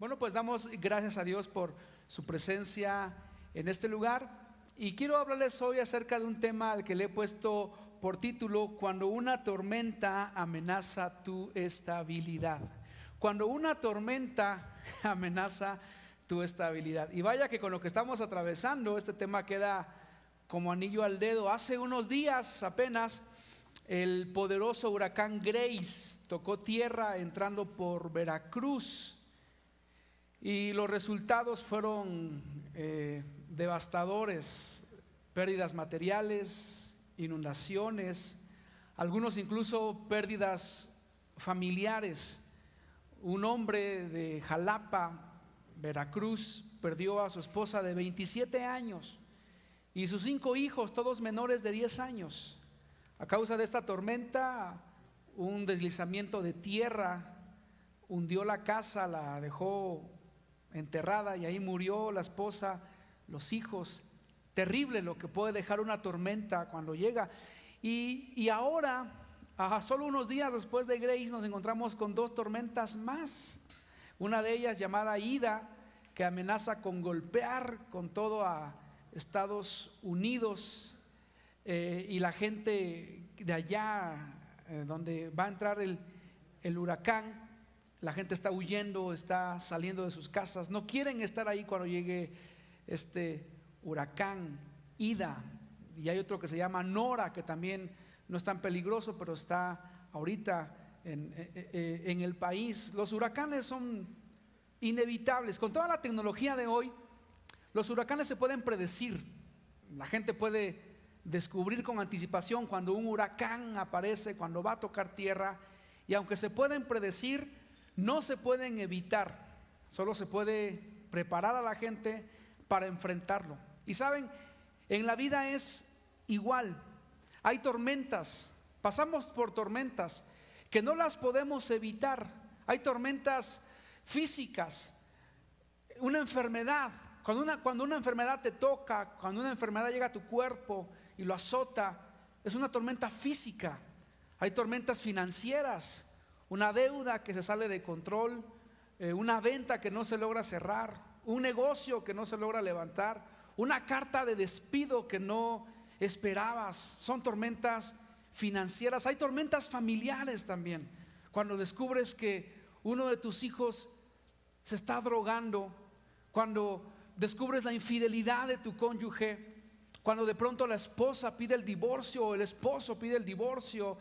Bueno, pues damos gracias a Dios por su presencia en este lugar y quiero hablarles hoy acerca de un tema al que le he puesto por título: cuando una tormenta amenaza tu estabilidad. Cuando una tormenta amenaza tu estabilidad. Y vaya que con lo que estamos atravesando, este tema queda como anillo al dedo. Hace unos días apenas el poderoso huracán Grace tocó tierra entrando por Veracruz. Y los resultados fueron devastadores: pérdidas materiales, inundaciones, algunos incluso pérdidas familiares. Un hombre de Jalapa, Veracruz, perdió a su esposa de 27 años y sus 5 hijos, todos menores de 10 años. A causa de esta tormenta, un deslizamiento de tierra hundió la casa, la dejó enterrada y ahí murió la esposa, los hijos. Terrible lo que puede dejar una tormenta cuando llega. Y ahora, solo unos días después de Grace, nos encontramos con 2 tormentas más. Una de ellas llamada Ida, que amenaza con golpear con todo a Estados Unidos, y la gente de allá donde va a entrar el huracán, la gente está huyendo, está saliendo de sus casas, no quieren estar ahí cuando llegue este huracán Ida. Y hay otro que se llama Nora, que también no es tan peligroso, pero está ahorita en el país. Los huracanes son inevitables. Con toda la tecnología de hoy, los huracanes se pueden predecir. La gente puede descubrir con anticipación cuando un huracán aparece, cuando va a tocar tierra. Y aunque se pueden predecir, no se pueden evitar. Solo se puede preparar a la gente para enfrentarlo. Y saben, en la vida es igual. Hay tormentas, pasamos por tormentas que no las podemos evitar. Hay tormentas físicas, una enfermedad. Cuando una enfermedad te toca, cuando una enfermedad llega a tu cuerpo y lo azota, es una tormenta física. Hay tormentas financieras, una deuda que se sale de control, una venta que no se logra cerrar, un negocio que no se logra levantar, una carta de despido que no esperabas. Son tormentas financieras. Hay tormentas familiares también. Cuando descubres que uno de tus hijos se está drogando, cuando descubres la infidelidad de tu cónyuge, cuando de pronto la esposa pide el divorcio o el esposo pide el divorcio,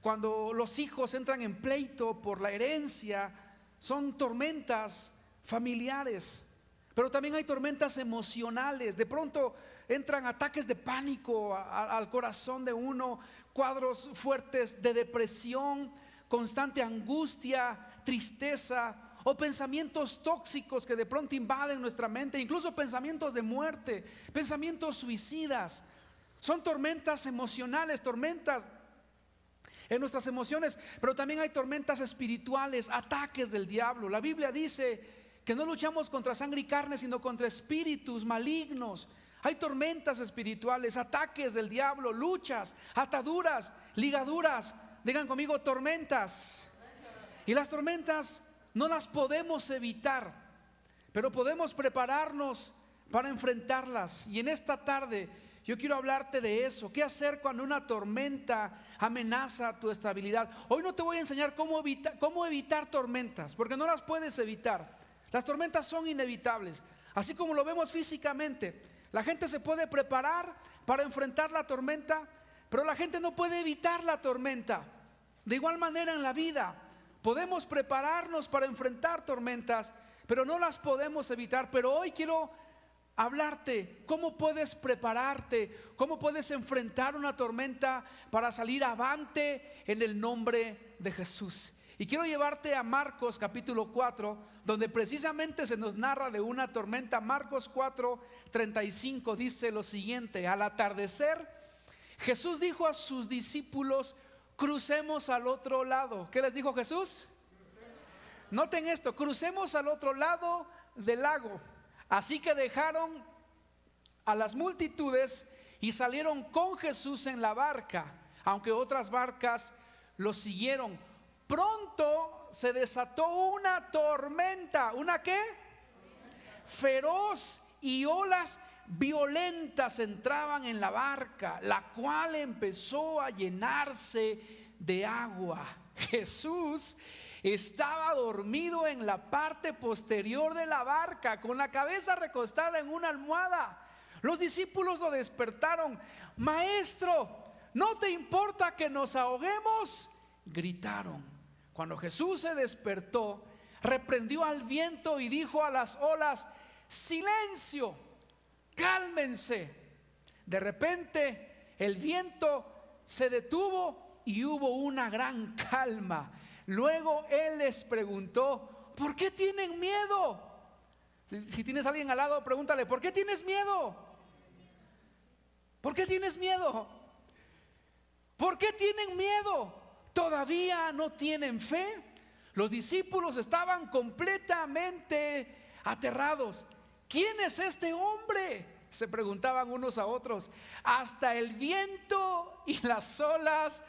cuando los hijos entran en pleito por la herencia. Son tormentas familiares. Pero también hay tormentas emocionales. De pronto entran ataques de pánico al corazón de uno, cuadros fuertes de depresión, constante angustia, tristeza, o pensamientos tóxicos que de pronto invaden nuestra mente, incluso pensamientos de muerte, pensamientos suicidas. Son tormentas emocionales, tormentas en nuestras emociones. Pero también hay tormentas espirituales, ataques del diablo. La Biblia dice que no luchamos contra sangre y carne, sino contra espíritus malignos. Hay tormentas espirituales, ataques del diablo, luchas, ataduras, ligaduras. Digan conmigo: tormentas. Y las tormentas no las podemos evitar, pero podemos prepararnos para enfrentarlas. Y en esta tarde yo quiero hablarte de eso. ¿Qué hacer cuando una tormenta amenaza tu estabilidad? Hoy no te voy a enseñar cómo evitar tormentas, porque no las puedes evitar. Las tormentas son inevitables. Así como lo vemos físicamente, la gente se puede preparar para enfrentar la tormenta, pero la gente no puede evitar la tormenta. De igual manera en la vida, podemos prepararnos para enfrentar tormentas, pero no las podemos evitar. Pero hoy quiero hablarte cómo puedes prepararte, cómo puedes enfrentar una tormenta para salir avante en el nombre de Jesús. Y quiero llevarte a Marcos capítulo 4, donde precisamente se nos narra de una tormenta. Marcos 4:35 dice lo siguiente: al atardecer, Jesús dijo a sus discípulos: crucemos al otro lado. ¿Qué les dijo Jesús? Noten esto: crucemos al otro lado del lago. Así que dejaron a las multitudes y salieron con Jesús en la barca, aunque otras barcas lo siguieron. pronto se desató una tormenta. ¿Una qué? Feroz, y olas violentas entraban en la barca, la cual empezó a llenarse de agua. Jesús estaba dormido en la parte posterior de la barca, con la cabeza recostada en una almohada. Los discípulos lo despertaron. Maestro, ¿no te importa que nos ahoguemos?, gritaron. Cuando Jesús se despertó, reprendió al viento y dijo a las olas: silencio, cálmense. De repente el viento se detuvo y hubo una gran calma. Luego Él les preguntó: ¿por qué tienen miedo? Si tienes a alguien al lado, pregúntale: ¿por qué tienes miedo? ¿Por qué tienes miedo? ¿Por qué tienen miedo? ¿Todavía no tienen fe? Los discípulos estaban completamente aterrados. ¿Quién es este hombre?, se preguntaban unos a otros. Hasta el viento y las olas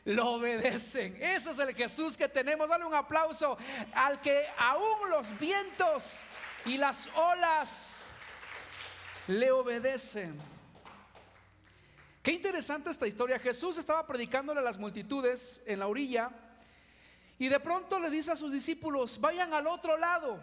lo obedecen. Ese es el Jesús que tenemos. Dale un aplauso al que aún los vientos y las olas le obedecen. Qué interesante esta historia. Jesús estaba predicándole a las multitudes en la orilla, y de pronto le dice a sus discípulos: vayan al otro lado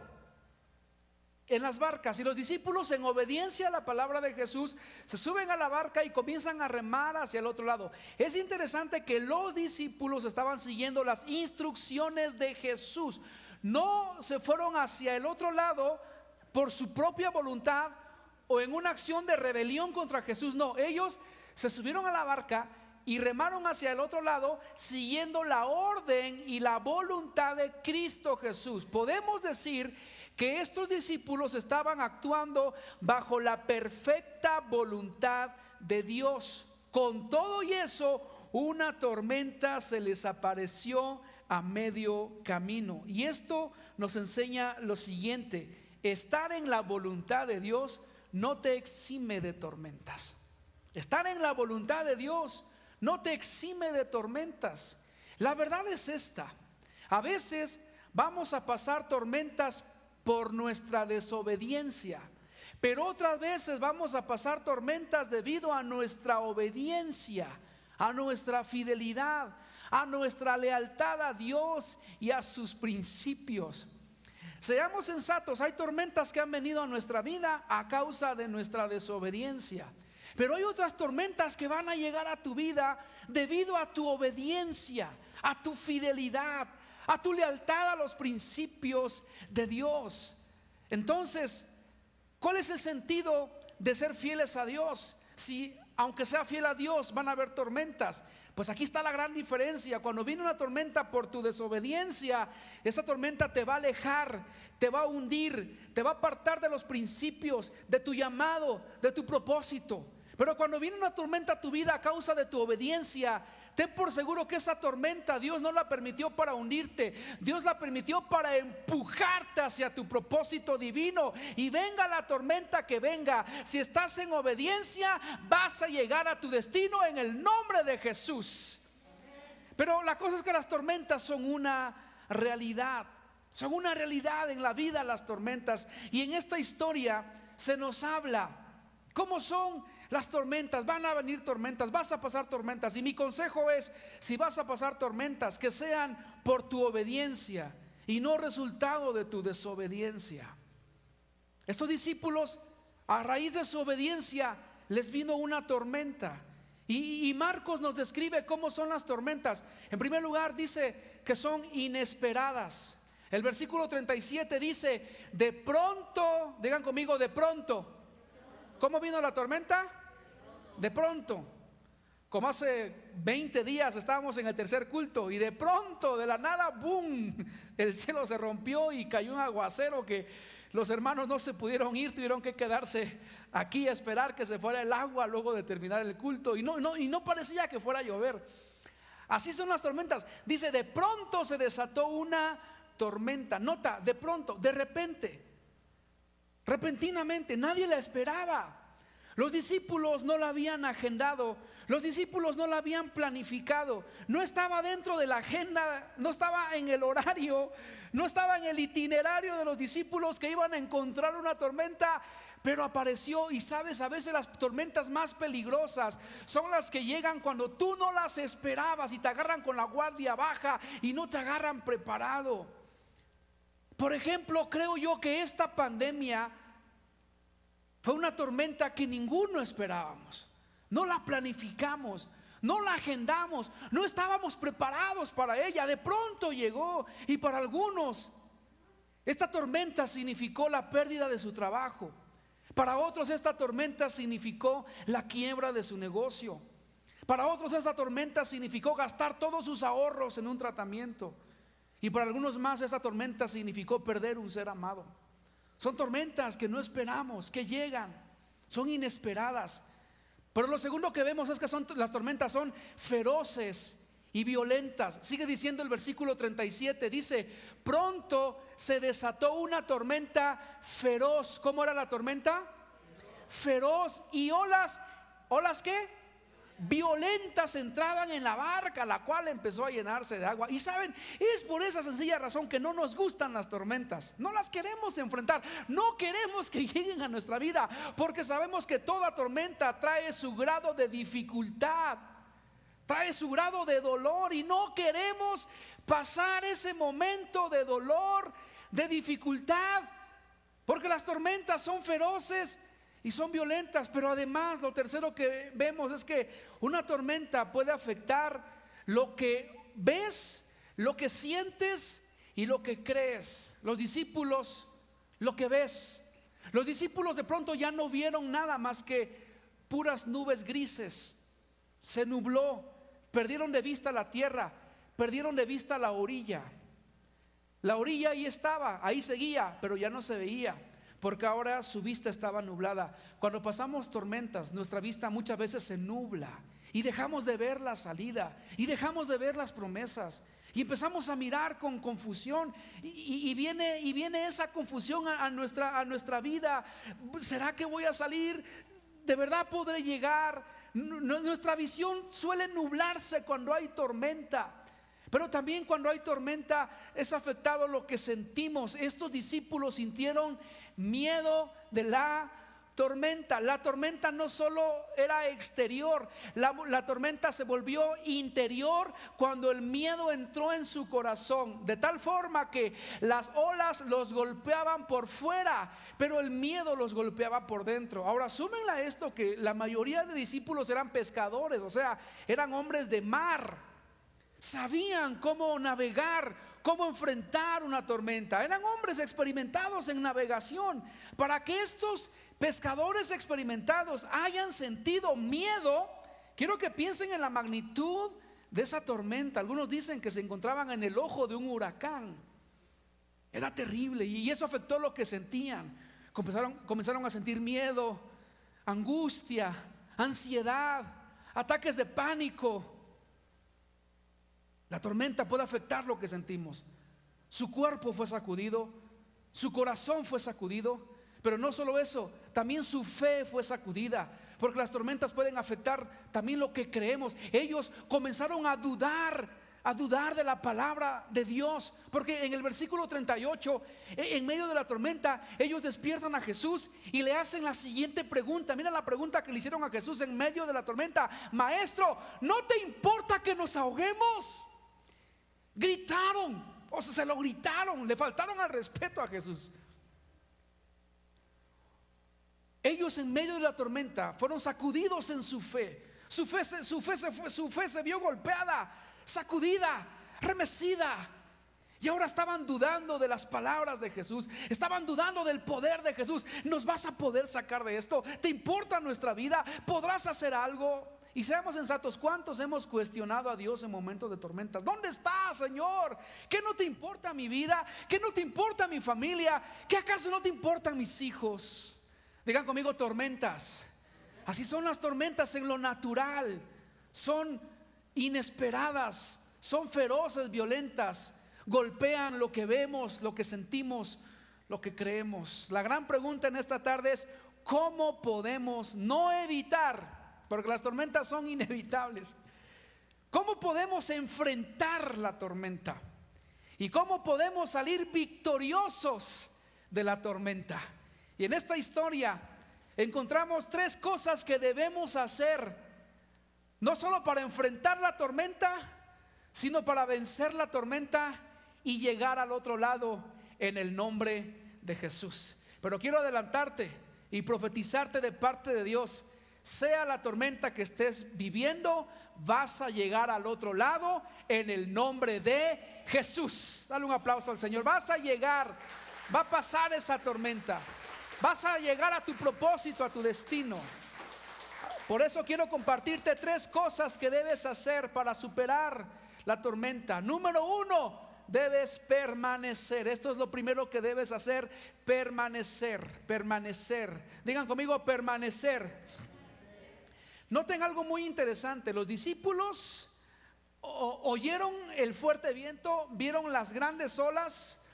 en las barcas. Y los discípulos, en obediencia a la palabra de Jesús, se suben a la barca y comienzan a remar hacia el otro lado. Es interesante que los discípulos estaban siguiendo las instrucciones de Jesús. No se fueron hacia el otro lado por su propia voluntad o en una acción de rebelión contra Jesús. No, ellos se subieron a la barca y remaron hacia el otro lado, siguiendo la orden y la voluntad de Cristo Jesús. Podemos decir que estos discípulos estaban actuando bajo la perfecta voluntad de Dios. Con todo y eso, una tormenta se les apareció a medio camino. Y esto nos enseña lo siguiente: estar en la voluntad de Dios no te exime de tormentas. Estar en la voluntad de Dios no te exime de tormentas. La verdad es esta: a veces vamos a pasar tormentas por nuestra desobediencia, pero otras veces vamos a pasar tormentas debido a nuestra obediencia, a nuestra fidelidad, a nuestra lealtad a Dios y a sus principios. Seamos sensatos, hay tormentas que han venido a nuestra vida a causa de nuestra desobediencia, pero hay otras tormentas que van a llegar a tu vida debido a tu obediencia, a tu fidelidad, a tu lealtad a los principios de Dios. Entonces, ¿cuál es el sentido de ser fieles a Dios? Si aunque sea fiel a Dios van a haber tormentas. Pues aquí está la gran diferencia. Cuando viene una tormenta por tu desobediencia, esa tormenta te va a alejar, te va a hundir, te va a apartar de los principios, de tu llamado, de tu propósito. Pero cuando viene una tormenta a tu vida a causa de tu obediencia, ten por seguro que esa tormenta Dios no la permitió para hundirte. Dios la permitió para empujarte hacia tu propósito divino. Y venga la tormenta que venga, si estás en obediencia, vas a llegar a tu destino en el nombre de Jesús. Pero la cosa es que las tormentas son una realidad. Son una realidad en la vida, las tormentas. Y en esta historia se nos habla cómo son las tormentas. Van a venir tormentas, vas a pasar tormentas. Y mi consejo es: si vas a pasar tormentas, que sean por tu obediencia y no resultado de tu desobediencia. Estos discípulos, a raíz de su obediencia, les vino una tormenta. Y Marcos nos describe cómo son las tormentas. En primer lugar dice que son inesperadas. El versículo 37 dice: de pronto, digan conmigo, de pronto. ¿Cómo vino la tormenta? De pronto. Como hace 20 días estábamos en el tercer culto y de pronto, de la nada, ¡boom!, el cielo se rompió y cayó un aguacero que los hermanos no se pudieron ir, tuvieron que quedarse aquí a esperar que se fuera el agua luego de terminar el culto, y no parecía que fuera a llover. Así son las tormentas. Dice: de pronto se desató una tormenta. Nota, de pronto, de repente, repentinamente, nadie la esperaba. Los discípulos no la habían agendado, los discípulos no la habían planificado, no estaba dentro de la agenda, no estaba en el horario, no estaba en el itinerario de los discípulos que iban a encontrar una tormenta, pero apareció. Y sabes, a veces las tormentas más peligrosas son las que llegan cuando tú no las esperabas y te agarran con la guardia baja y no te agarran preparado. Por ejemplo, creo yo que esta pandemia fue una tormenta que ninguno esperábamos, no la planificamos, no la agendamos, no estábamos preparados para ella. De pronto llegó, y para algunos esta tormenta significó la pérdida de su trabajo. Para otros esta tormenta significó la quiebra de su negocio. Para otros esta tormenta significó gastar todos sus ahorros en un tratamiento. Y para algunos más esta tormenta significó perder un ser amado. Son tormentas que no esperamos, que llegan, son inesperadas. Pero lo segundo que vemos es que las tormentas son feroces y violentas. Sigue diciendo el versículo 37, dice: pronto se desató una tormenta feroz. ¿Cómo era la tormenta? Feroz. Y olas ¿qué? Violentas entraban en la barca, la cual empezó a llenarse de agua. Y saben, es por esa sencilla razón que no nos gustan las tormentas. No las queremos enfrentar, no queremos que lleguen a nuestra vida, porque sabemos que toda tormenta trae su grado de dificultad, trae su grado de dolor, y no queremos pasar ese momento de dolor, de dificultad, porque las tormentas son feroces y son violentas. Pero además, lo tercero que vemos es que una tormenta puede afectar lo que ves, lo que sientes y lo que crees. Los discípulos, lo que ves. Los discípulos de pronto ya no vieron nada más que puras nubes grises. Se nubló, perdieron de vista la tierra, perdieron de vista la orilla. La orilla ahí estaba, ahí seguía, pero ya no se veía, porque ahora su vista estaba nublada. Cuando pasamos tormentas, nuestra vista muchas veces se nubla y dejamos de ver la salida, y dejamos de ver las promesas, y empezamos a mirar con confusión, y viene esa confusión a nuestra vida. ¿Será que voy a salir? ¿De verdad podré llegar? Nuestra visión suele nublarse cuando hay tormenta. Pero también cuando hay tormenta es afectado lo que sentimos. Estos discípulos sintieron miedo de la tormenta. La tormenta no solo era exterior, la tormenta se volvió interior cuando el miedo entró en su corazón, de tal forma que las olas los golpeaban por fuera, pero el miedo los golpeaba por dentro. Ahora súmenle a esto que la mayoría de discípulos eran pescadores, o sea, eran hombres de mar. Sabían cómo navegar, cómo enfrentar una tormenta. Eran hombres experimentados en navegación. Para que estos pescadores experimentados hayan sentido miedo, quiero que piensen en la magnitud de esa tormenta. Algunos dicen que se encontraban en el ojo de un huracán. Era terrible, y eso afectó lo que sentían. Comenzaron a sentir miedo, angustia, ansiedad, ataques de pánico. La tormenta puede afectar lo que sentimos. Su cuerpo fue sacudido, su corazón fue sacudido, pero no solo eso, también su fe fue sacudida, porque las tormentas pueden afectar también lo que creemos. Ellos comenzaron a dudar de la palabra de Dios, porque en el versículo 38, en medio de la tormenta, ellos despiertan a Jesús y le hacen la siguiente pregunta. Mira la pregunta que le hicieron a Jesús en medio de la tormenta: Maestro, ¿no te importa que nos ahoguemos? Gritaron, o sea, se lo gritaron, le faltaron al respeto a Jesús. Ellos en medio de la tormenta fueron sacudidos en su fe. Su fe se vio golpeada, sacudida, remecida. Y ahora estaban dudando de las palabras de Jesús, estaban dudando del poder de Jesús. ¿Nos vas a poder sacar de esto? ¿Te importa nuestra vida? ¿Podrás hacer algo? Y seamos sensatos, ¿cuántos hemos cuestionado a Dios en momentos de tormentas? ¿Dónde estás, Señor? ¿Qué no te importa mi vida? ¿Qué no te importa mi familia? ¿Qué acaso no te importan mis hijos? Digan conmigo: tormentas. Así son las tormentas en lo natural. Son inesperadas, son feroces, violentas. Golpean lo que vemos, lo que sentimos, lo que creemos. La gran pregunta en esta tarde es: cómo podemos no evitar, porque las tormentas son inevitables, cómo podemos enfrentar la tormenta y cómo podemos salir victoriosos de la tormenta. Y en esta historia encontramos 3 cosas que debemos hacer, no solo para enfrentar la tormenta, sino para vencer la tormenta y llegar al otro lado en el nombre de Jesús. Pero quiero adelantarte y profetizarte de parte de Dios: sea la tormenta que estés viviendo, vas a llegar al otro lado en el nombre de Jesús. Dale un aplauso al Señor. Vas a llegar, va a pasar esa tormenta, vas a llegar a tu propósito, a tu destino. Por eso quiero compartirte 3 cosas que debes hacer para superar la tormenta. Número 1, debes permanecer. Esto es lo primero que debes hacer: permanecer, permanecer. Digan conmigo: permanecer. Noten algo muy interesante. Los discípulos oyeron el fuerte viento, vieron las grandes olas,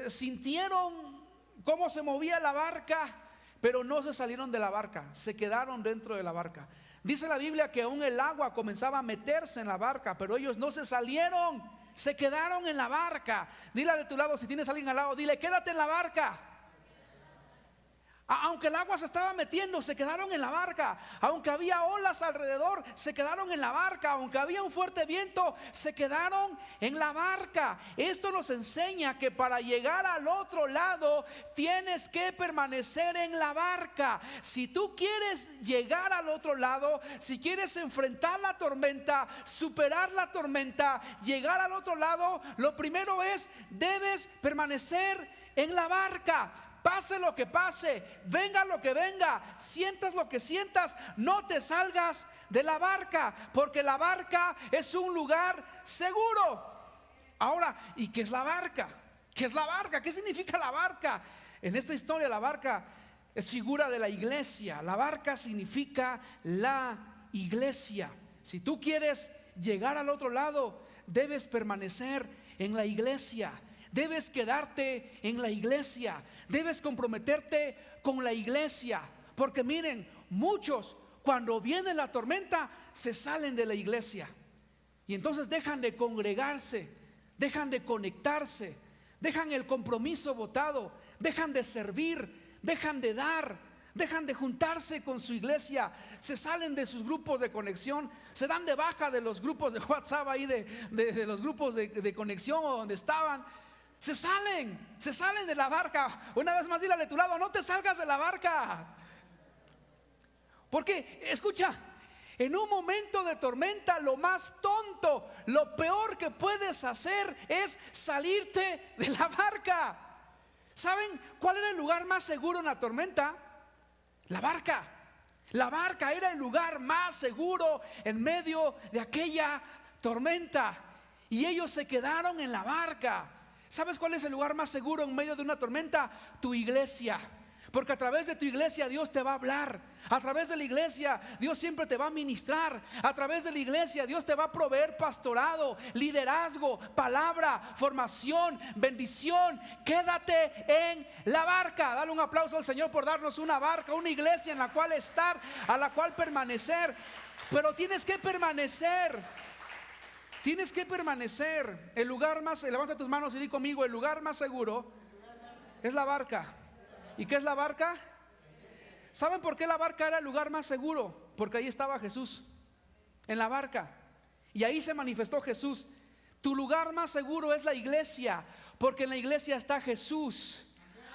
sintieron cómo se movía la barca, pero no se salieron de la barca, se quedaron dentro de la barca. Dice la Biblia que aún el agua comenzaba a meterse en la barca, pero ellos no se salieron, se quedaron en la barca. Dile de tu lado, si tienes a alguien al lado, dile: quédate en la barca. Aunque el agua se estaba metiendo, se quedaron en la barca. Aunque había olas alrededor, se quedaron en la barca. Aunque había un fuerte viento, se quedaron en la barca. Esto nos enseña que para llegar al otro lado tienes que permanecer en la barca. Si tú quieres llegar al otro lado, si quieres enfrentar la tormenta, superar la tormenta, llegar al otro lado, lo primero es: debes permanecer en la barca. Pase lo que pase, venga lo que venga, sientas lo que sientas, no te salgas de la barca, porque la barca es un lugar seguro. Ahora, ¿y qué es la barca? ¿Qué es la barca? ¿Qué significa la barca? En esta historia la barca es figura de la iglesia. La barca significa la iglesia. Si tú quieres llegar al otro lado, debes permanecer en la iglesia, debes quedarte en la iglesia. Debes comprometerte con la iglesia, porque miren, muchos cuando viene la tormenta se salen de la iglesia y entonces dejan de congregarse, dejan de conectarse, dejan el compromiso botado, dejan de servir, dejan de dar, dejan de juntarse con su iglesia, se salen de sus grupos de conexión, se dan de baja de los grupos de WhatsApp ahí, de los grupos de conexión o donde estaban. Se salen de la barca. Una vez más, dile a tu lado: no te salgas de la barca. Porque, escucha, en un momento de tormenta, lo más tonto, lo peor que puedes hacer es salirte de la barca. ¿Saben cuál era el lugar más seguro en la tormenta? La barca. La barca era el lugar más seguro en medio de aquella tormenta. Y ellos se quedaron en la barca. ¿Sabes cuál es el lugar más seguro en medio de una tormenta? Tu iglesia. Porque a través de tu iglesia Dios te va a hablar. A través de la iglesia Dios siempre te va a ministrar. A través de la iglesia Dios te va a proveer pastorado, liderazgo, palabra, formación, bendición. Quédate en la barca. Dale un aplauso al Señor por darnos una barca, una iglesia en la cual estar, a la cual permanecer. Pero tienes que permanecer. Tienes que permanecer. El lugar más, levanta tus manos y di conmigo: el lugar más seguro es la barca. ¿Y qué es la barca? ¿Saben por qué la barca era el lugar más seguro? Porque ahí estaba Jesús, en la barca. Y ahí se manifestó Jesús. Tu lugar más seguro es la iglesia, porque en la iglesia está Jesús.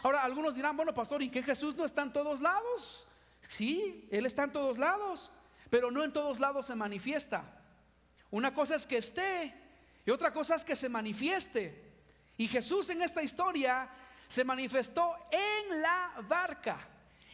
Ahora, algunos dirán: bueno, pastor, ¿y qué Jesús no está en todos lados? Sí, Él está en todos lados, pero no en todos lados se manifiesta. Una cosa es que esté y otra cosa es que se manifieste. Y Jesús en esta historia se manifestó en la barca.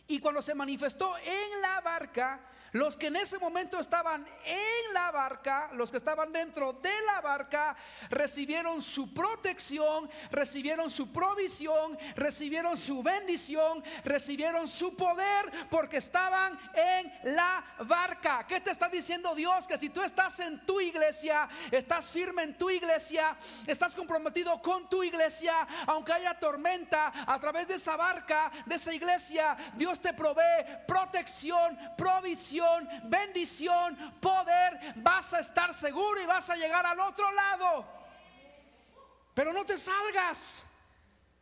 Y cuando se manifestó en la barca, Los que en ese momento estaban en la barca, los que estaban dentro de la barca, recibieron su protección, recibieron su provisión, recibieron su bendición, recibieron su poder, porque estaban en la barca. ¿Qué te está diciendo Dios? Que si tú estás en tu iglesia, estás firme en tu iglesia, estás comprometido con tu iglesia, aunque haya tormenta, a través de esa barca, de esa iglesia, Dios te provee protección, provisión, bendición, poder. Vas a estar seguro y vas a llegar al otro lado. Pero no te salgas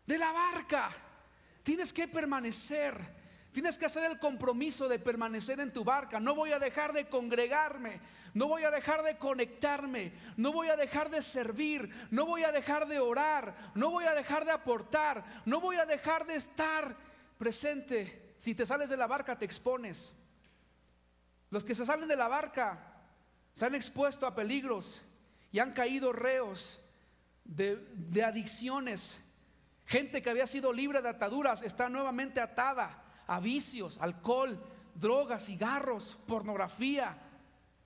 de la barca. Tienes que permanecer. Tienes que hacer el compromiso de permanecer en tu barca. No voy a dejar de congregarme, no voy a dejar de conectarme, no voy a dejar de servir, no voy a dejar de orar, no voy a dejar de aportar, no voy a dejar de estar presente. Si te sales de la barca, te expones. Los que se salen de la barca se han expuesto a peligros y han caído reos de adicciones. Gente que había sido libre de ataduras está nuevamente atada a vicios, alcohol, drogas, cigarros, pornografía.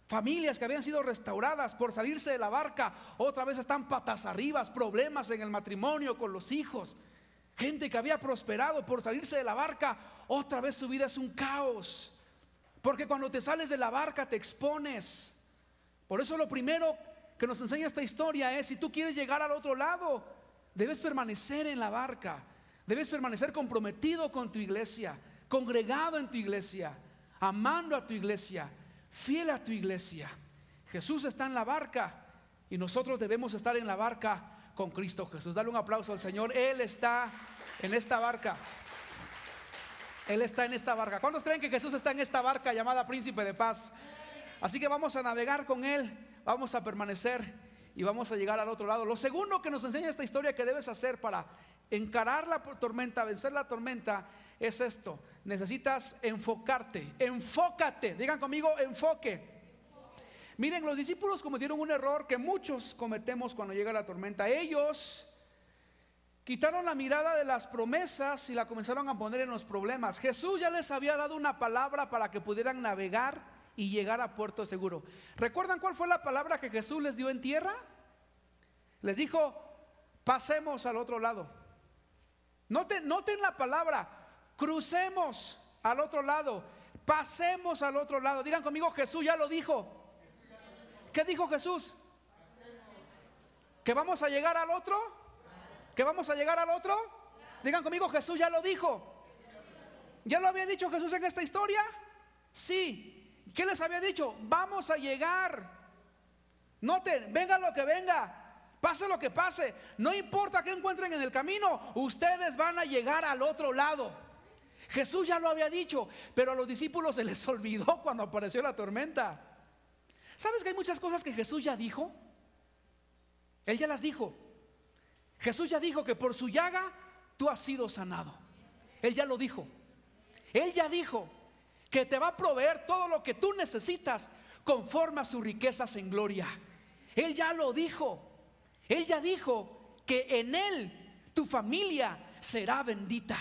Familias que habían sido restauradas por salirse de la barca, otra vez están patas arriba, problemas en el matrimonio con los hijos. Gente que había prosperado por salirse de la barca, otra vez su vida es un caos. Porque cuando te sales de la barca te expones. Por eso lo primero que nos enseña esta historia es: si tú quieres llegar al otro lado, debes permanecer en la barca. Debes permanecer comprometido con tu iglesia, congregado en tu iglesia, amando a tu iglesia, fiel a tu iglesia. Jesús está en la barca y nosotros debemos estar en la barca con Cristo Jesús. Dale un aplauso al Señor. Él está en esta barca. Él está en esta barca. ¿Cuántos creen que Jesús está en esta barca llamada Príncipe de Paz? Así que vamos a navegar con Él, vamos a permanecer y vamos a llegar al otro lado. Lo segundo que nos enseña esta historia que debes hacer para encarar la tormenta, vencer la tormenta, es esto: necesitas enfocarte. Enfócate, digan conmigo, enfoque. Miren, los discípulos cometieron un error que muchos cometemos cuando llega la tormenta. Ellos quitaron la mirada de las promesas y la comenzaron a poner en los problemas. Jesús ya les había dado una palabra para que pudieran navegar y llegar a puerto seguro. ¿Recuerdan cuál fue la palabra que Jesús les dio en tierra? Les dijo: pasemos al otro lado. Noten la palabra: crucemos al otro lado, pasemos al otro lado. Digan conmigo: Jesús ya lo dijo. ¿Qué dijo Jesús? ¿Que vamos a llegar al otro? ¿Que vamos a llegar al otro? Digan conmigo: Jesús ya lo dijo. ¿Ya lo había dicho Jesús en esta historia? Sí. ¿Qué les había dicho? Vamos a llegar. Noten, venga lo que venga, pase lo que pase, no importa qué encuentren en el camino, ustedes van a llegar al otro lado. Jesús ya lo había dicho, pero a los discípulos se les olvidó cuando apareció la tormenta. ¿Sabes que hay muchas cosas que Jesús ya dijo? Él ya las dijo. Jesús ya dijo que por su llaga tú has sido sanado. Él ya lo dijo. Él ya dijo que te va a proveer todo lo que tú necesitas conforme a sus riquezas en gloria. Él ya lo dijo. Él ya dijo que en Él tu familia será bendita.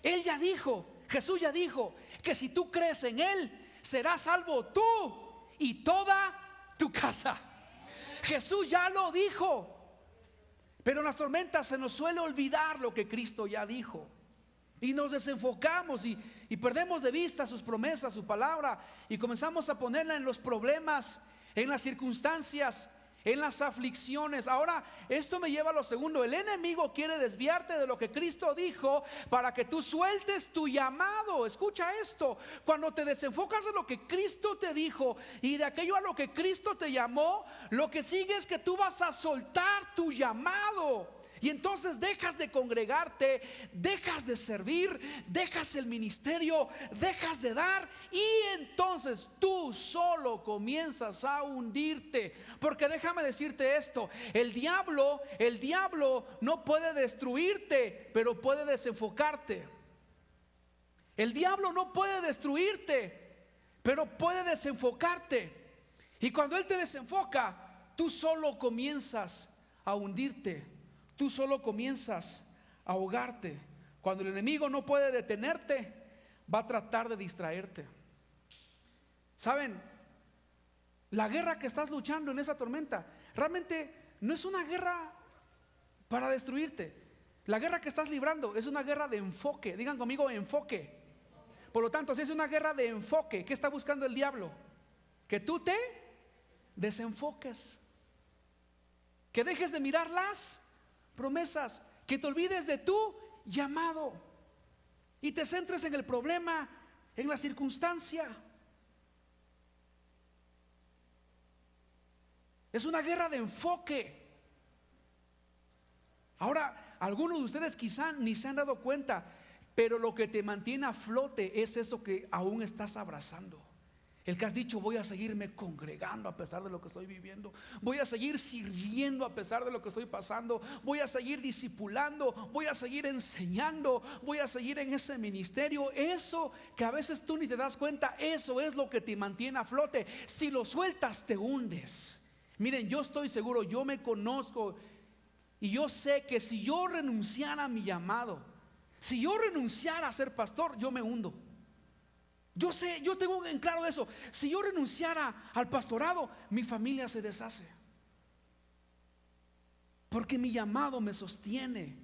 Él ya dijo, Jesús ya dijo, que si tú crees en Él, serás salvo tú y toda tu casa. Jesús ya lo dijo. Pero en las tormentas se nos suele olvidar lo que Cristo ya dijo, y nos desenfocamos y perdemos de vista sus promesas, su palabra, y comenzamos a ponerla en los problemas, en las circunstancias, en las aflicciones. Ahora, esto me lleva a lo segundo: el enemigo quiere desviarte de lo que Cristo dijo para que tú sueltes tu llamado. Escucha esto: cuando te desenfocas de lo que Cristo te dijo y de aquello a lo que Cristo te llamó, lo que sigue es que tú vas a soltar tu llamado. Y entonces dejas de congregarte, dejas de servir, dejas el ministerio, dejas de dar, y entonces tú solo comienzas a hundirte. Porque déjame decirte esto: el diablo no puede destruirte, pero puede desenfocarte. El diablo no puede destruirte, pero puede desenfocarte. Y cuando él te desenfoca, tú solo comienzas a hundirte. Tú solo comienzas a ahogarte. Cuando el enemigo no puede detenerte, va a tratar de distraerte. Saben, la guerra que estás luchando en esa tormenta realmente no es una guerra para destruirte. La guerra que estás librando es una guerra de enfoque. Digan conmigo, enfoque. Por lo tanto, si es una guerra de enfoque, ¿qué está buscando el diablo? Que tú te desenfoques, que dejes de mirar las promesas, que te olvides de tu llamado y te centres en el problema, en la circunstancia. Es una guerra de enfoque. Ahora, algunos de ustedes quizá ni se han dado cuenta, pero lo que te mantiene a flote es eso que aún estás abrazando. El que has dicho, voy a seguirme congregando a pesar de lo que estoy viviendo, voy a seguir sirviendo a pesar de lo que estoy pasando, voy a seguir discipulando, voy a seguir enseñando, voy a seguir en ese ministerio. Eso que a veces tú ni te das cuenta, eso es lo que te mantiene a flote. Si lo sueltas te hundes. Miren, yo estoy seguro, yo me conozco y yo sé que si yo renunciara a mi llamado, si yo renunciara a ser pastor, yo me hundo. Yo sé, yo tengo en claro eso. Si yo renunciara al pastorado, mi familia se deshace, porque mi llamado me sostiene,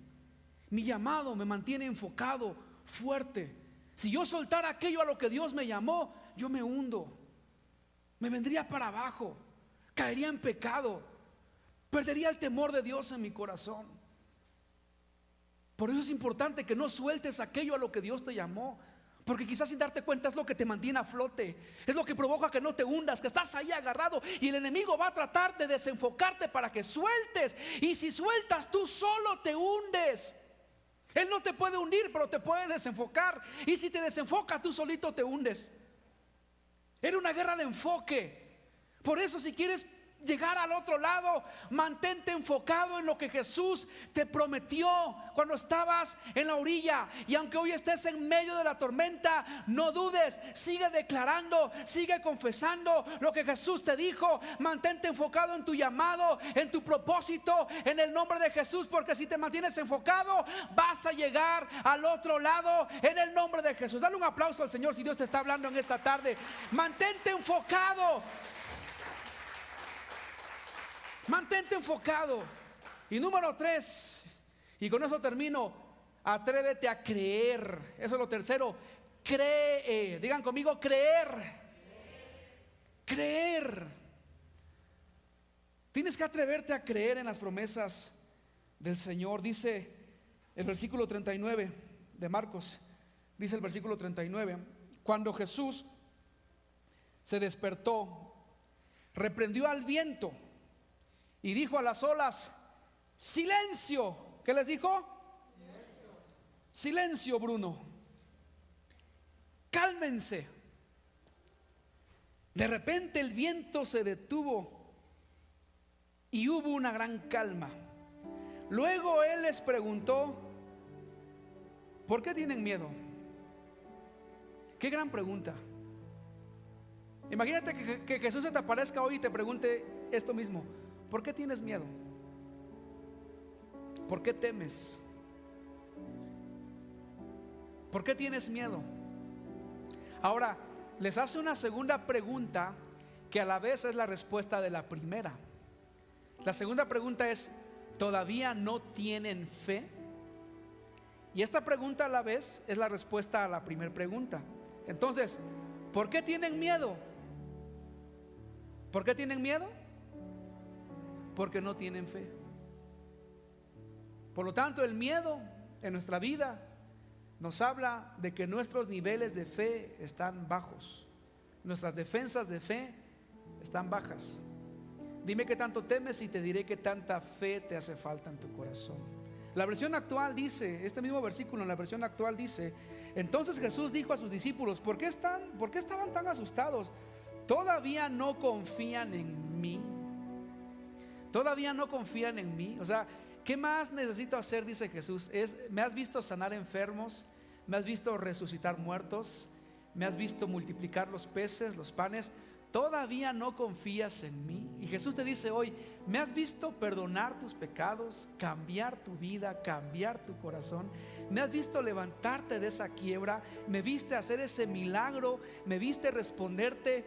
mi llamado me mantiene enfocado, fuerte. Si yo soltara aquello a lo que Dios me llamó, yo me hundo, me vendría para abajo, caería en pecado, perdería el temor de Dios en mi corazón. Por eso es importante que no sueltes aquello a lo que Dios te llamó, porque quizás sin darte cuenta es lo que te mantiene a flote, es lo que provoca que no te hundas, que estás ahí agarrado y el enemigo va a tratar de desenfocarte para que sueltes. Y si sueltas, tú solo te hundes. Él no te puede hundir, pero te puede desenfocar. Y si te desenfoca, tú solito te hundes. Era una guerra de enfoque. Por eso, si quieres llegar al otro lado, mantente enfocado en lo que Jesús te prometió cuando estabas en la orilla. Y aunque hoy estés en medio de la tormenta, no dudes, sigue declarando, sigue confesando lo que Jesús te dijo. Mantente enfocado en tu llamado, en tu propósito, en el nombre de Jesús, porque si te mantienes enfocado, vas a llegar al otro lado en el nombre de Jesús. Dale un aplauso al Señor si Dios te está hablando en esta tarde. Mantente enfocado. Mantente enfocado. Y número 3, y con eso termino, atrévete a creer. Eso es lo tercero. Cree. Digan conmigo, creer. Creer. Tienes que atreverte a creer en las promesas del Señor. Dice el versículo 39 de Marcos. Dice el versículo 39: cuando Jesús se despertó, reprendió al viento y dijo a las olas: silencio. ¿Qué les dijo? Silencio, Bruno. Cálmense. De repente el viento se detuvo y hubo una gran calma. Luego él les preguntó: ¿por qué tienen miedo? Qué gran pregunta. Imagínate que Jesús se te aparezca hoy y te pregunte esto mismo: ¿por qué tienes miedo? ¿Por qué temes? ¿Por qué tienes miedo? Ahora, les hace una segunda pregunta que a la vez es la respuesta de la primera. La segunda pregunta es: ¿todavía no tienen fe? Y esta pregunta a la vez es la respuesta a la primera pregunta. Entonces, ¿por qué tienen miedo? ¿Por qué tienen miedo? Porque no tienen fe. Por lo tanto, el miedo en nuestra vida nos habla de que nuestros niveles de fe están bajos, nuestras defensas de fe están bajas. Dime qué tanto temes y te diré qué tanta fe te hace falta en tu corazón. La versión actual dice, este mismo versículo en la versión actual dice: entonces Jesús dijo a sus discípulos: ¿por qué estaban tan asustados? ¿Todavía no confían en mí? ¿Todavía no confían en mí? O sea, ¿qué más necesito hacer? Dice Jesús. ¿Me has visto sanar enfermos? ¿Me has visto resucitar muertos? ¿Me has visto multiplicar los peces, los panes? ¿Todavía no confías en mí? Y Jesús te dice hoy: ¿me has visto perdonar tus pecados, cambiar tu vida, cambiar tu corazón? me has visto levantarte de esa quiebra, me viste hacer ese milagro, me viste responderte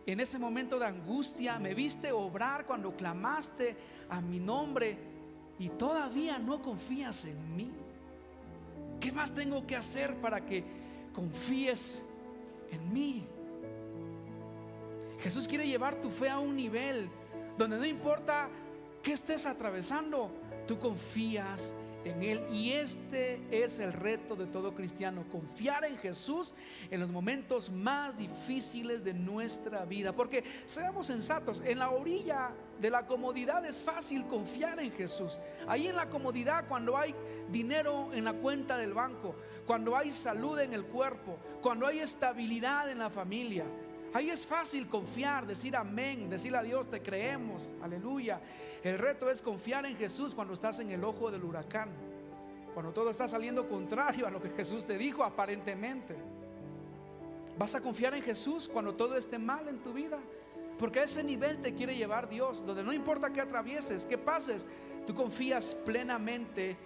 en ese momento de angustia, me viste obrar cuando clamaste a mi nombre y todavía no confías en mí. ¿Qué más tengo que hacer para que confíes en mí? Jesús quiere llevar tu fe a un nivel donde no importa qué estés atravesando, tú confías en Él. Y este es el reto de todo cristiano: confiar en Jesús en los momentos más difíciles de nuestra vida. Porque seamos sensatos, en la orilla de la comodidad es fácil confiar en Jesús. Ahí en la comodidad, cuando hay dinero en la cuenta del banco, cuando hay salud en el cuerpo, cuando hay estabilidad en la familia, ahí es fácil confiar, decir amén, decirle a Dios: te creemos, aleluya. El reto es confiar en Jesús cuando estás en el ojo del huracán, cuando todo está saliendo contrario a lo que Jesús te dijo aparentemente. ¿Vas a confiar en Jesús cuando todo esté mal en tu vida? Porque a ese nivel te quiere llevar Dios, donde no importa qué atravieses, qué pases, tú confías plenamente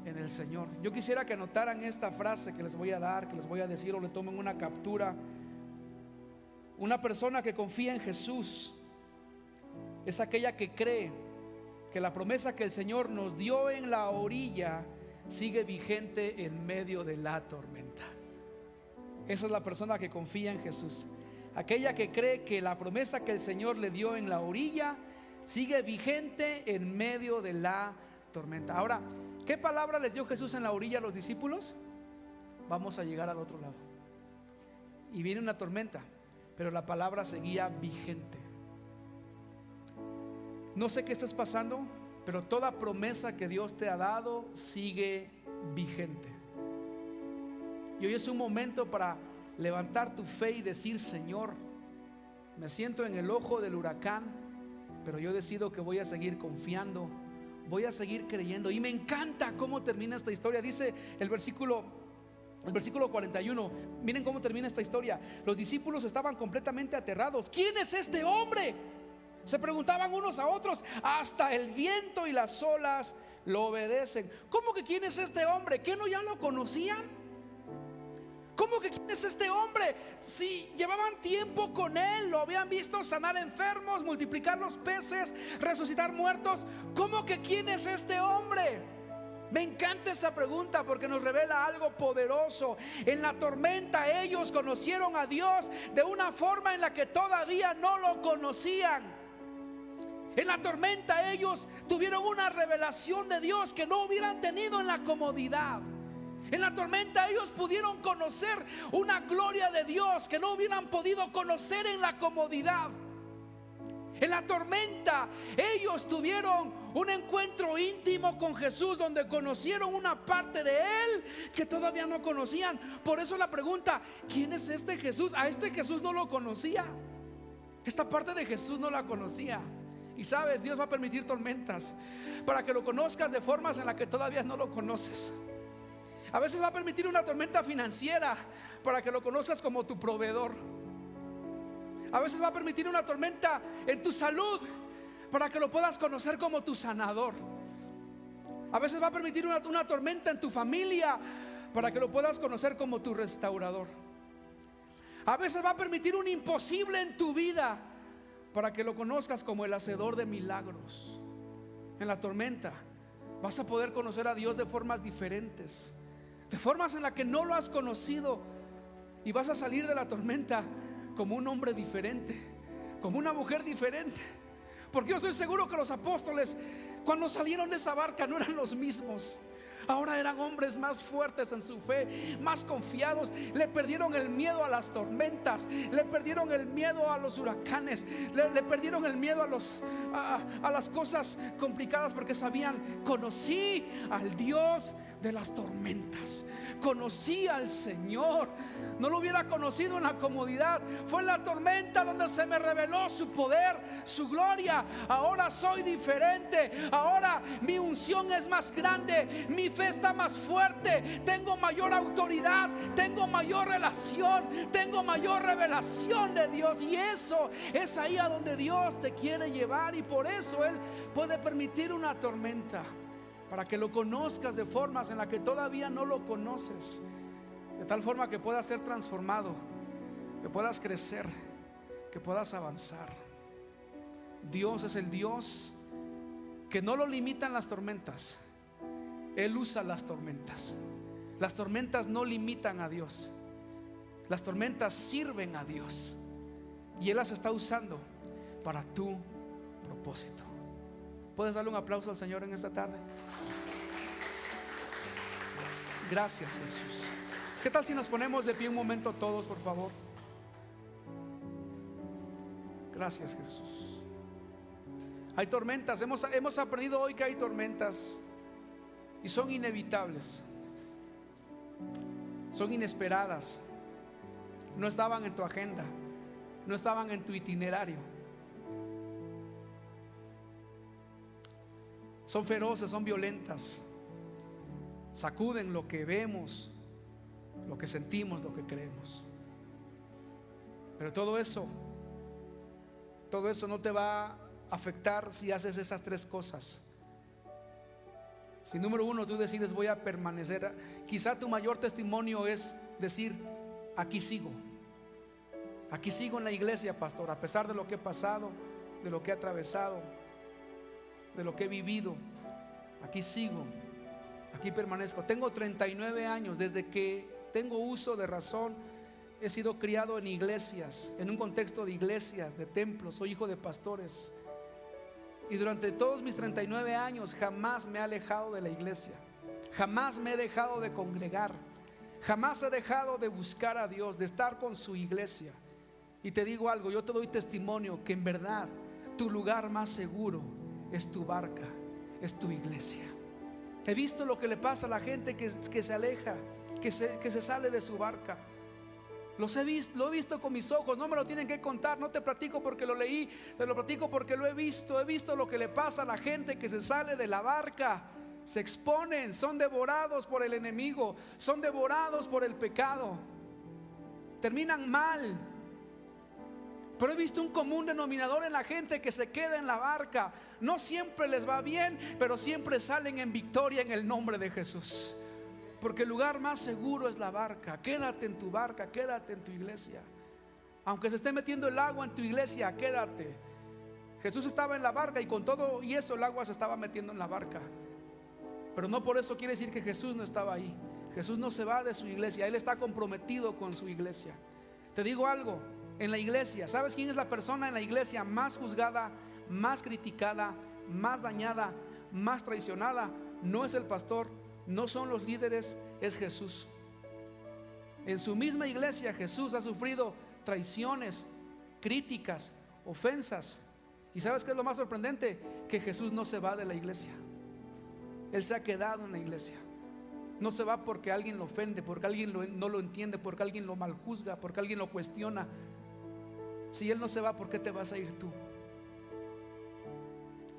en el Señor. Yo quisiera que anotaran esta frase que les voy a dar, que les voy a decir, o le tomen una captura. Una persona que confía en Jesús es aquella que cree que la promesa que el Señor nos dio en la orilla sigue vigente en medio de la tormenta. Esa es la persona que confía en Jesús, aquella que cree que la promesa que el Señor le dio en la orilla sigue vigente en medio de la tormenta. Ahora, ¿qué palabra les dio Jesús en la orilla a los discípulos? Vamos a llegar al otro lado. Y viene una tormenta, pero la palabra seguía vigente. No sé qué estás pasando, pero toda promesa que Dios te ha dado sigue vigente. Y hoy es un momento para levantar tu fe y decir: Señor, me siento en el ojo del huracán, pero yo decido que voy a seguir confiando, voy a seguir creyendo. Y me encanta cómo termina esta historia. Dice el versículo 41, miren cómo termina esta historia. Los discípulos estaban completamente aterrados. ¿Quién es este hombre?, se preguntaban unos a otros. Hasta el viento y las olas lo obedecen. ¿Cómo que quién es este hombre? ¿Qué no ya lo conocían? ¿Cómo que quién es este hombre? Si llevaban tiempo con él, lo habían visto sanar enfermos, multiplicar los peces, resucitar muertos. ¿Cómo que quién es este hombre? Me encanta esa pregunta porque nos revela algo poderoso. En la tormenta ellos conocieron a Dios de una forma en la que todavía no lo conocían. En la tormenta ellos tuvieron una revelación de Dios que no hubieran tenido en la comodidad. En la tormenta ellos pudieron conocer una gloria de Dios que no hubieran podido conocer en la comodidad. En la tormenta ellos tuvieron un encuentro íntimo con Jesús, donde conocieron una parte de Él que todavía no conocían. Por eso la pregunta: ¿quién es este Jesús? A este Jesús no lo conocía. Esta parte de Jesús no la conocía. Y sabes, Dios va a permitir tormentas para que lo conozcas de formas en las que todavía no lo conoces. A veces va a permitir una tormenta financiera para que lo conozcas como tu proveedor. A veces va a permitir una tormenta en tu salud para que lo puedas conocer como tu sanador. A veces va a permitir una tormenta en tu familia para que lo puedas conocer como tu restaurador. A veces va a permitir un imposible en tu vida para que lo conozcas como el hacedor de milagros. En la tormenta vas a poder conocer a Dios de formas diferentes, de formas en las que no lo has conocido. Y vas a salir de la tormenta como un hombre diferente, como una mujer diferente. Porque yo estoy seguro que los apóstoles, cuando salieron de esa barca, no eran los mismos. Ahora eran hombres más fuertes en su fe, más confiados. Le perdieron el miedo a las tormentas, le perdieron el miedo a los huracanes, le perdieron el miedo a las cosas complicadas, porque sabían: conocí al Dios de las tormentas, conocí al Señor. No lo hubiera conocido en la comodidad, fue en la tormenta donde se me reveló su poder, su gloria. Ahora soy diferente, ahora mi unción es más grande, mi fe está más fuerte, tengo mayor autoridad, tengo mayor relación, tengo mayor revelación de Dios. Y eso es ahí a donde Dios te quiere llevar. Y por eso Él puede permitir una tormenta, para que lo conozcas de formas en las que todavía no lo conoces, de tal forma que puedas ser transformado, que puedas crecer, que puedas avanzar. Dios es el Dios que no lo limitan las tormentas. Él usa las tormentas. Las tormentas no limitan a Dios. Las tormentas sirven a Dios y Él las está usando para tu propósito. ¿Puedes darle un aplauso al Señor en esta tarde? Gracias, Jesús. ¿Qué tal si nos ponemos de pie un momento todos, por favor? Gracias, Jesús. Hay tormentas, hemos aprendido hoy que hay tormentas y son inevitables, son inesperadas, no estaban en tu agenda, no estaban en tu itinerario. Son feroces, son violentas, sacuden lo que vemos, lo que sentimos, lo que creemos. Pero todo eso no te va a afectar si haces esas tres cosas. Si número uno tú decides voy a permanecer, quizá tu mayor testimonio es decir: aquí sigo en la iglesia, pastor, a pesar de lo que he pasado, de lo que he atravesado, de lo que he vivido. Aquí sigo, aquí permanezco. Tengo 39 años, desde que tengo uso de razón he sido criado en iglesias, en un contexto de iglesias, de templos. Soy hijo de pastores. Y durante todos mis 39 años jamás me he alejado de la iglesia, jamás me he dejado de congregar, jamás he dejado de buscar a Dios, de estar con su iglesia. Y te digo algo, yo te doy testimonio que en verdad tu lugar más seguro es tu barca, es tu iglesia. He visto lo que le pasa a la gente que se aleja, que se sale de su barca. Lo he visto con mis ojos, no me lo tienen que contar, no te platico porque lo leí, te lo platico porque lo he visto lo que le pasa a la gente que se sale de la barca, se exponen, son devorados por el enemigo, son devorados por el pecado, terminan mal. Pero he visto un común denominador en la gente que se queda en la barca. No siempre les va bien, pero siempre salen en victoria en el nombre de Jesús. Porque el lugar más seguro es la barca. Quédate en tu barca, quédate en tu iglesia. Aunque se esté metiendo el agua en tu iglesia, quédate. Jesús estaba en la barca y con todo y eso el agua se estaba metiendo en la barca. Pero no por eso quiere decir que Jesús no estaba ahí. Jesús no se va de su iglesia, Él está comprometido con su iglesia. Te digo algo, en la iglesia, ¿sabes quién es la persona en la iglesia más juzgada, más criticada, más dañada, más traicionada? No es el pastor, no son los líderes, es Jesús. En su misma iglesia Jesús ha sufrido traiciones, críticas, ofensas. ¿Y sabes qué es lo más sorprendente? Que Jesús no se va de la iglesia. Él se ha quedado en la iglesia. No se va porque alguien lo ofende, porque alguien no lo entiende, porque alguien lo maljuzga, porque alguien lo cuestiona. Si Él no se va, ¿por qué te vas a ir tú?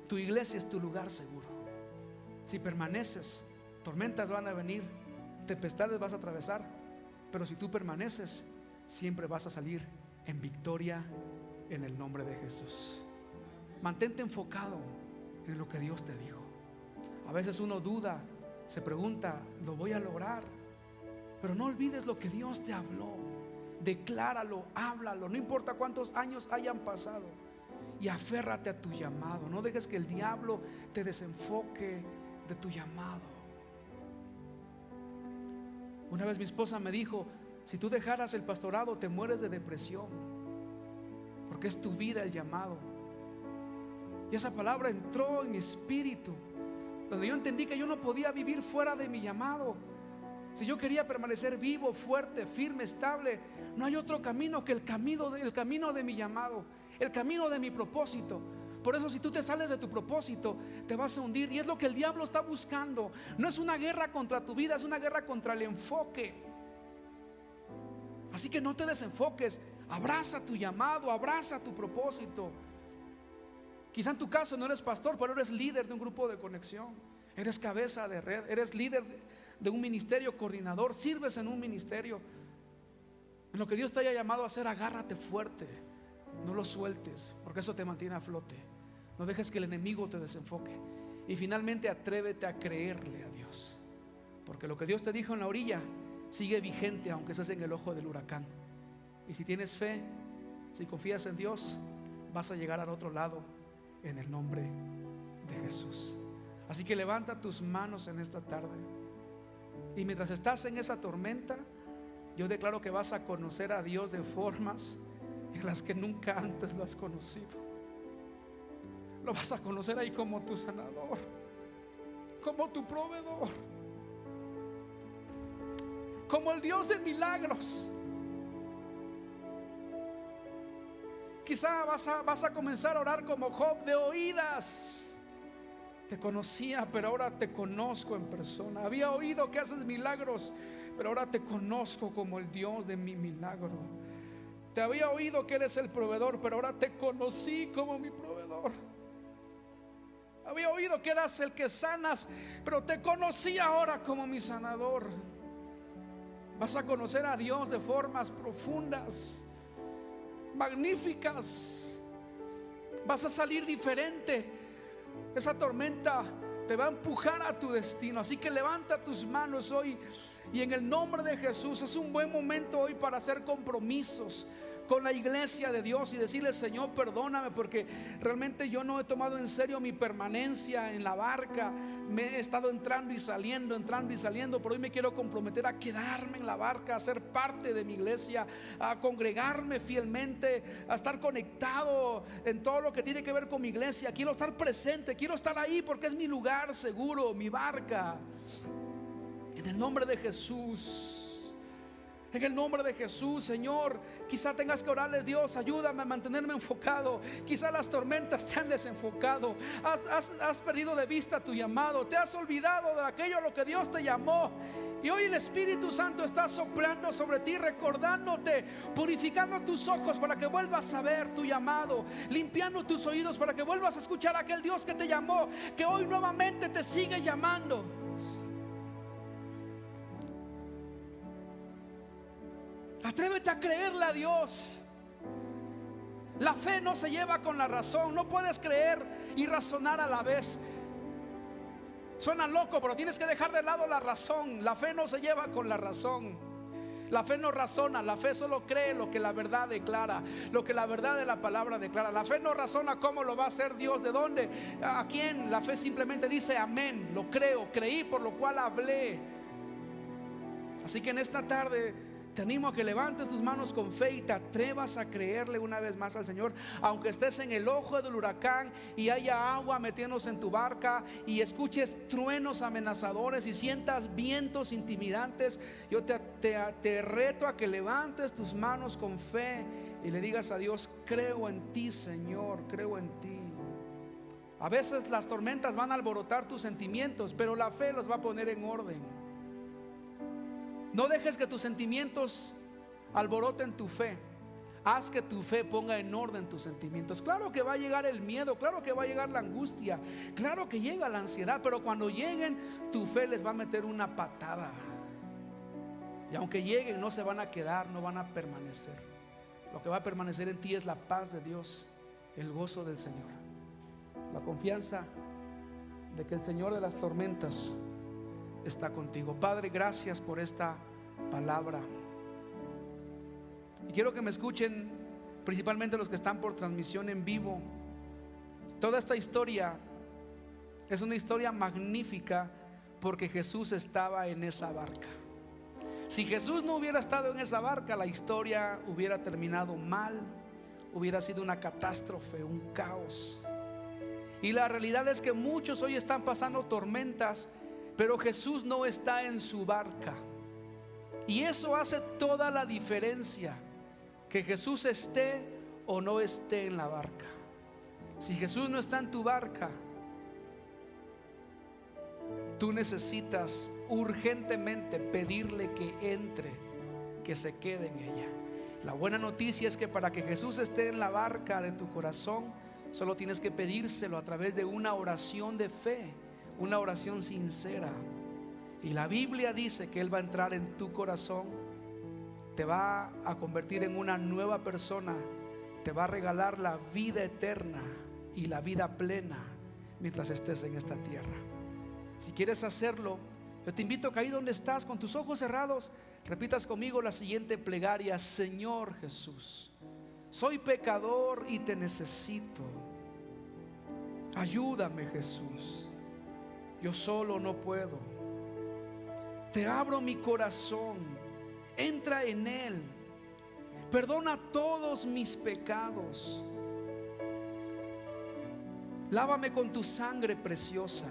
Tu iglesia es tu lugar seguro. Si permaneces, tormentas van a venir, tempestades vas a atravesar, pero si tú permaneces, siempre vas a salir en victoria en el nombre de Jesús. Mantente enfocado en lo que Dios te dijo. A veces uno duda, se pregunta, ¿lo voy a lograr? Pero no olvides lo que Dios te habló. Decláralo, háblalo, no importa cuántos años hayan pasado, y aférrate a tu llamado. No dejes que el diablo te desenfoque de tu llamado. Una vez mi esposa me dijo: si tú dejaras el pastorado te mueres de depresión, porque es tu vida el llamado. Y esa palabra entró en mi espíritu, donde yo entendí que yo no podía vivir fuera de mi llamado. Si yo quería permanecer vivo, fuerte, firme, estable, no hay otro camino que el camino de mi llamado, el camino de mi propósito. Por eso si tú te sales de tu propósito, te vas a hundir. Y es lo que el diablo está buscando. No es una guerra contra tu vida, es una guerra contra el enfoque. Así que no te desenfoques. Abraza tu llamado, abraza tu propósito. Quizá en tu caso no eres pastor, pero eres líder de un grupo de conexión. Eres cabeza de red, eres líder de un ministerio, coordinador, sirves en un ministerio. En lo que Dios te haya llamado a hacer, agárrate fuerte. No lo sueltes, porque eso te mantiene a flote. No dejes que el enemigo te desenfoque. Y finalmente, atrévete a creerle a Dios, porque lo que Dios te dijo en la orilla sigue vigente aunque estés en el ojo del huracán. Y si tienes fe, si confías en Dios, vas a llegar al otro lado en el nombre de Jesús. Así que levanta tus manos en esta tarde, y mientras estás en esa tormenta, yo declaro que vas a conocer a Dios de formas en las que nunca antes lo has conocido. Lo vas a conocer ahí como tu sanador, como tu proveedor, como el Dios de milagros. Quizá vas a comenzar a orar como Job, de oídas te conocía, pero ahora te conozco en persona. Había oído que haces milagros, pero ahora te conozco como el Dios de mi milagro. Te había oído que eres el proveedor, pero ahora te conocí como mi proveedor. Había oído que eras el que sanas, pero te conocí ahora como mi sanador. Vas a conocer a Dios de formas profundas, magníficas. Vas a salir diferente. Esa tormenta te va a empujar a tu destino. Así que levanta tus manos hoy, y en el nombre de Jesús, es un buen momento hoy para hacer compromisos con la iglesia de Dios y decirle: Señor, perdóname, porque realmente yo no he tomado en serio mi permanencia en la barca. Me he estado entrando y saliendo, pero hoy me quiero comprometer a quedarme en la barca, a ser parte de mi iglesia, a congregarme fielmente, a estar conectado en todo lo que tiene que ver con mi iglesia. Quiero estar presente, quiero estar ahí porque es mi lugar seguro, mi barca. En el nombre de Jesús, en el nombre de Jesús, Señor, quizá tengas que orarle: Dios, ayúdame a mantenerme enfocado. Quizá las tormentas te han desenfocado, has perdido de vista tu llamado, te has olvidado de aquello a lo que Dios te llamó. Y hoy el Espíritu Santo está soplando sobre ti, recordándote, purificando tus ojos para que vuelvas a ver tu llamado, limpiando tus oídos para que vuelvas a escuchar a aquel Dios que te llamó, que hoy nuevamente te sigue llamando. Atrévete a creerle a Dios. La fe no se lleva con la razón. No puedes creer y razonar a la vez. Suena loco, pero tienes que dejar de lado la razón. La fe no se lleva con la razón. La fe no razona, la fe solo cree lo que la verdad declara, lo que la verdad de la palabra declara. La fe no razona cómo lo va a hacer Dios, de dónde, a quién. La fe simplemente dice: amén, lo creo, creí, por lo cual hablé. Así que en esta tarde te animo a que levantes tus manos con fe y te atrevas a creerle una vez más al Señor. Aunque estés en el ojo del huracán y haya agua metiéndose en tu barca y escuches truenos amenazadores y sientas vientos intimidantes, yo te reto a que levantes tus manos con fe y le digas a Dios: creo en ti, Señor, creo en ti. A veces las tormentas van a alborotar tus sentimientos, pero la fe los va a poner en orden. No dejes que tus sentimientos alboroten tu fe. Haz que tu fe ponga en orden tus sentimientos. Claro que va a llegar el miedo, claro que va a llegar la angustia, claro que llega la ansiedad, pero cuando lleguen, tu fe les va a meter una patada. Y aunque lleguen, no se van a quedar, no van a permanecer. Lo que va a permanecer en ti es la paz de Dios, el gozo del Señor, la confianza de que el Señor de las tormentas está contigo. Padre, gracias por esta palabra. Y quiero que me escuchen, principalmente los que están por transmisión en vivo. Toda esta historia es una historia magnífica porque Jesús estaba en esa barca. Si Jesús no hubiera estado en esa barca, la historia hubiera terminado mal, hubiera sido una catástrofe, un caos. Y la realidad es que muchos hoy están pasando tormentas, pero Jesús no está en su barca. Y eso hace toda la diferencia, que Jesús esté o no esté en la barca. Si Jesús no está en tu barca, tú necesitas urgentemente pedirle que entre, que se quede en ella. La buena noticia es que para que Jesús esté en la barca de tu corazón, solo tienes que pedírselo a través de una oración de fe, una oración sincera. Y la Biblia dice que Él va a entrar en tu corazón, te va a convertir en una nueva persona, te va a regalar la vida eterna y la vida plena mientras estés en esta tierra. Si quieres hacerlo, yo te invito a que ahí donde estás, con tus ojos cerrados, repitas conmigo la siguiente plegaria: Señor Jesús, soy pecador y te necesito. Ayúdame, Jesús, yo solo no puedo. Te abro mi corazón, entra en él, perdona todos mis pecados, lávame con tu sangre preciosa.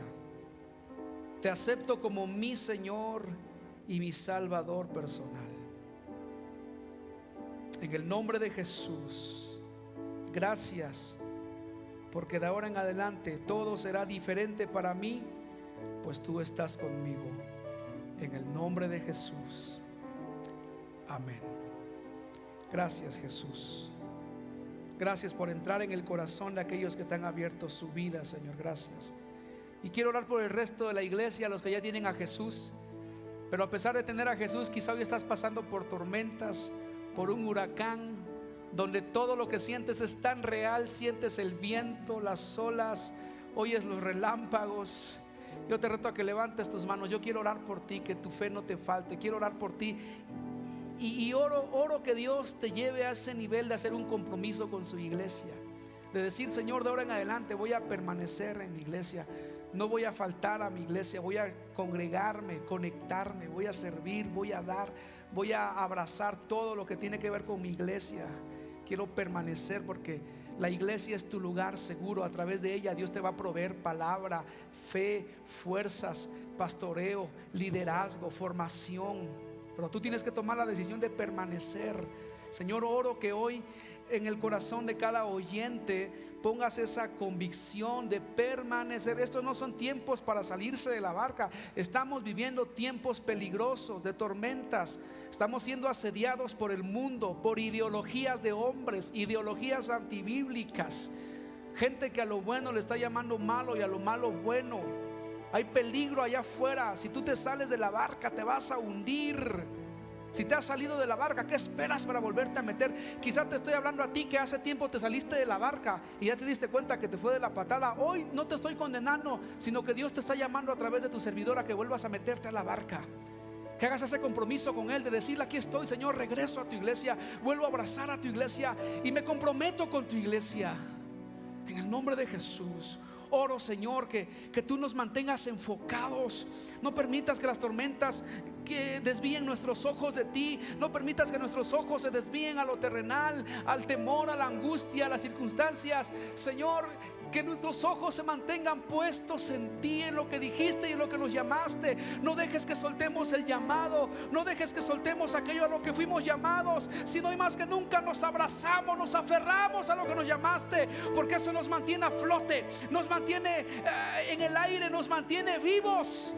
Te acepto como mi Señor y mi Salvador personal. En el nombre de Jesús, gracias, porque de ahora en adelante todo será diferente para mí, pues tú estás conmigo. En el nombre de Jesús, amén. Gracias, Jesús. Gracias por entrar en el corazón de aquellos que te han abierto su vida, Señor. Gracias. Y quiero orar por el resto de la iglesia, los que ya tienen a Jesús, pero a pesar de tener a Jesús, quizá hoy estás pasando por tormentas, por un huracán, donde todo lo que sientes es tan real. Sientes el viento, las olas, oyes los relámpagos. Yo te reto a que levantes tus manos. Yo quiero orar por ti, que tu fe no te falte. Quiero orar por ti y oro que Dios te lleve a ese nivel de hacer un compromiso con su iglesia, de decir: Señor, de ahora en adelante voy a permanecer en mi iglesia, no voy a faltar a mi iglesia, voy a congregarme, conectarme, voy a servir, voy a dar, voy a abrazar todo lo que tiene que ver con mi iglesia. Quiero permanecer porque la iglesia es tu lugar seguro. A través de ella Dios te va a proveer palabra, fe, fuerzas, pastoreo, liderazgo, formación. Pero tú tienes que tomar la decisión de permanecer. Señor, oro que hoy en el corazón de cada oyente pongas esa convicción de permanecer. Estos no son tiempos para salirse de la barca. Estamos viviendo tiempos peligrosos, de tormentas. Estamos siendo asediados por el mundo, por ideologías de hombres, ideologías antibíblicas. Gente que a lo bueno le está llamando malo y a lo malo bueno. Hay peligro allá afuera. Si tú te sales de la barca, te vas a hundir. Si te has salido de la barca, ¿qué esperas para volverte a meter? Quizá te estoy hablando a ti que hace tiempo te saliste de la barca y ya te diste cuenta que te fue de la patada. Hoy no te estoy condenando, sino que Dios te está llamando a través de tu servidor a que vuelvas a meterte a la barca, que hagas ese compromiso con Él de decirle: aquí estoy, Señor, regreso a tu iglesia, vuelvo a abrazar a tu iglesia y me comprometo con tu iglesia. En el nombre de Jesús oro, Señor, que tú nos mantengas enfocados. No permitas que las tormentas que desvíen nuestros ojos de ti. No permitas que nuestros ojos se desvíen a lo terrenal, al temor, a la angustia, a las circunstancias. Señor, que nuestros ojos se mantengan puestos en ti, en lo que dijiste y en lo que nos llamaste. No dejes que soltemos el llamado, no dejes que soltemos aquello a lo que fuimos llamados, sino hoy más que nunca nos abrazamos, nos aferramos a lo que nos llamaste, porque eso nos mantiene a flote, nos mantiene en el aire, nos mantiene vivos.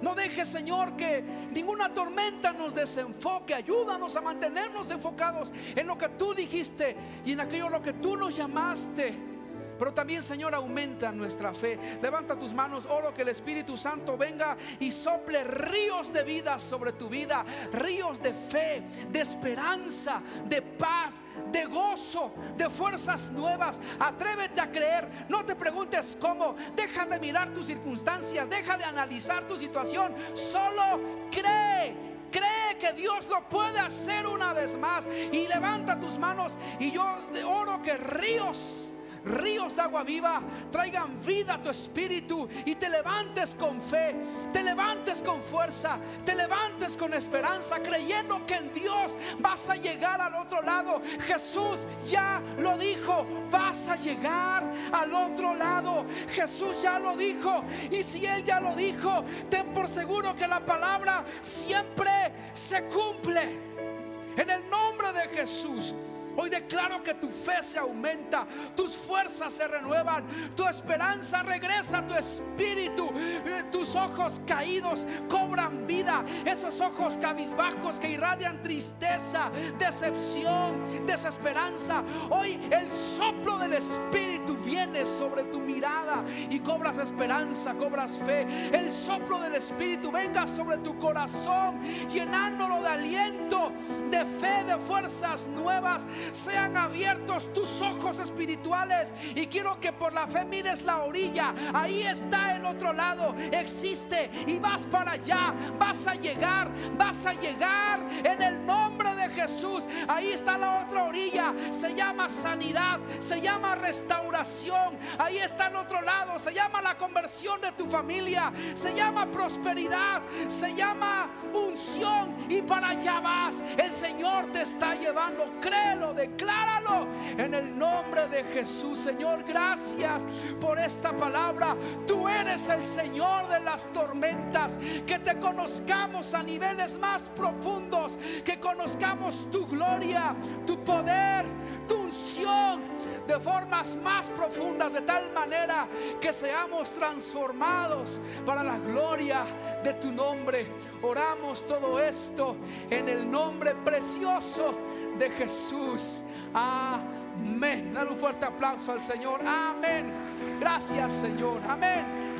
No dejes, Señor, que ninguna tormenta nos desenfoque. Ayúdanos a mantenernos enfocados en lo que tú dijiste y en aquello a lo que tú nos llamaste. Pero también, Señor, aumenta nuestra fe. Levanta tus manos. Oro que el Espíritu Santo venga y sople ríos de vida sobre tu vida, ríos de fe, de esperanza, de paz, de gozo, de fuerzas nuevas. Atrévete a creer. No te preguntes cómo. Deja de mirar tus circunstancias, deja de analizar tu situación. Solo cree. Cree que Dios lo puede hacer una vez más. Y levanta tus manos. Y yo oro que ríos de agua viva traigan vida a tu espíritu y te levantes con fe, te levantes con fuerza, te levantes con esperanza, creyendo que en Dios vas a llegar al otro lado. Jesús ya lo dijo: vas a llegar al otro lado. Jesús ya lo dijo, y si Él ya lo dijo, ten por seguro que la palabra siempre se cumple. En el nombre de Jesús, hoy declaro que tu fe se aumenta, tus fuerzas se renuevan, tu esperanza regresa a tu espíritu. Tus ojos caídos cobran vida, esos ojos cabizbajos que irradian tristeza, decepción, desesperanza. Hoy el soplo del Espíritu viene sobre tu mirada y cobras esperanza, cobras fe. El soplo del Espíritu venga sobre tu corazón, llenándolo de aliento lleno de fe, de fuerzas nuevas. Sean abiertos tus ojos espirituales y quiero que por la fe mires la orilla. Ahí está el otro lado, existe, y vas para allá. Vas a llegar en el nombre de Jesús. Ahí está la otra orilla, se llama sanidad, se llama restauración. Ahí está el otro lado, se llama la conversión de tu familia, se llama prosperidad, se llama unción, y para allá vas. El Señor te está llevando. Créelo, decláralo en el nombre de Jesús. Señor, gracias por esta palabra. Tú eres el Señor de las tormentas. Que te conozcamos a niveles más profundos, que conozcamos tu gloria, tu poder, tu unción de formas más profundas, de tal manera que seamos transformados para la gloria de tu nombre. Oramos todo esto en el nombre precioso de Jesús. Amén. Dale un fuerte aplauso al Señor. Amén. Gracias, Señor. Amén.